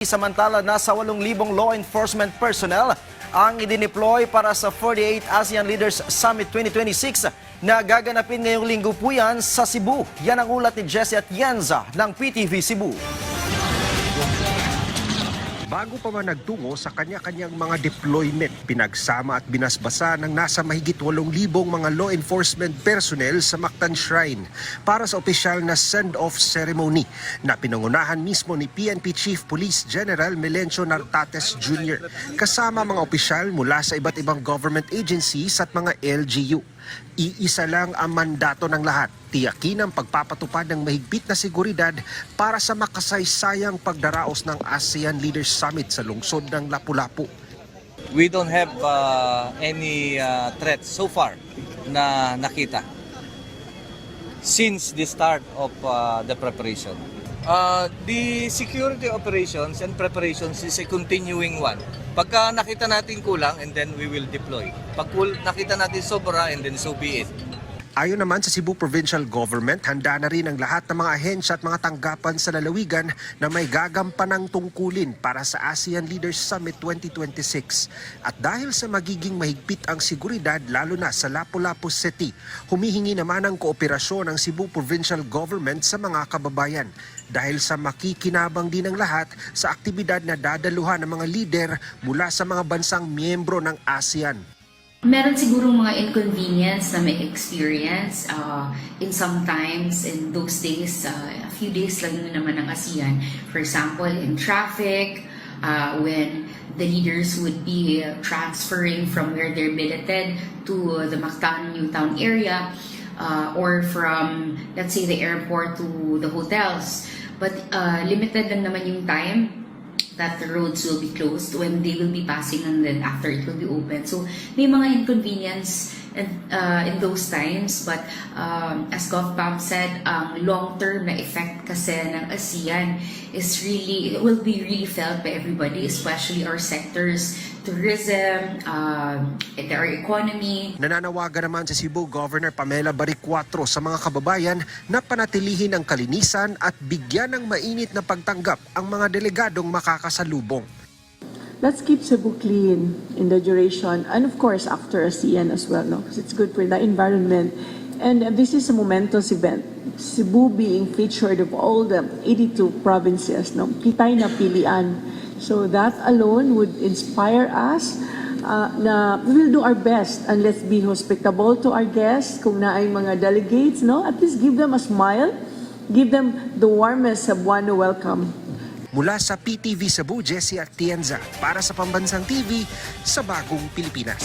Samantala, nasa 8,000 law enforcement personnel ang idineploy para sa 48 ASEAN Leaders Summit 2026 na gaganapin ngayong linggo po yan sa Cebu. Yan ang ulat ni Jesse Atienza ng PTV Cebu. Bago pa man nagtungo sa kanya-kanyang mga deployment, pinagsama at binasbasa ng nasa mahigit 8,000 mga law enforcement personnel sa Mactan Shrine para sa opisyal na send-off ceremony na pinangunahan mismo ni PNP Chief Police General Melencio Nartates Jr. kasama mga opisyal mula sa iba't ibang government agencies at mga LGU. Iisa lang ang mandato ng lahat, tiyakin ang pagpapatupad ng mahigpit na seguridad para sa makasaysayang pagdaraos ng ASEAN Leaders Summit sa lungsod ng Lapu-Lapu. We don't have any threats so far na nakita since the start of the preparation. The security operations and preparations is a continuing one. Pagka nakita natin kulang, and then we will deploy. Pag nakita natin sobra, and then so be it. Ayon naman sa Cebu Provincial Government, handa na rin ang lahat ng mga ahensya at mga tanggapan sa lalawigan na may gagampanang tungkulin para sa ASEAN Leaders Summit 2026. At dahil sa magiging mahigpit ang seguridad lalo na sa Lapu-Lapu City, humihingi naman ang kooperasyon ng Cebu Provincial Government sa mga kababayan. Dahil sa makikinabang din ng lahat sa aktibidad na dadaluhan ng mga lider mula sa mga bansang miyembro ng ASEAN. Meron sigurong mga inconvenience na may experience sometimes in those days, a few days lang naman ng ASEAN. For example, in traffic, when the leaders would be transferring from where they're billeted to the Mactan Newtown area, or from, let's say, the airport to the hotels. But limited lang naman yung time that the roads will be closed when they will be passing, and then after it will be open. So may mga inconvenience in those times, but as GovPam said, ang long-term na effect kasi ng ASEAN is really, it will be really felt by everybody, especially our sectors, tourism, our economy. Nananawagan naman si Cebu Governor Pamela Baricuatro sa mga kababayan na panatilihin ang kalinisan at bigyan ng mainit na pagtanggap ang mga delegadong makakasalubong. Let's keep Cebu clean in the duration, and of course after ASEAN as well, no? Because it's good for the environment. And this is a momentous event. Cebu being featured of all the 82 provinces, no? Kitay na pilian. So that alone would inspire us na we will do our best, and let's be hospitable to our guests. Kung na ay mga delegates, no? At least give them a smile, give them the warmest Cebuano welcome. Mula sa PTV Cebu, Jesse Atienza para sa Pambansang TV sa Bagong Pilipinas.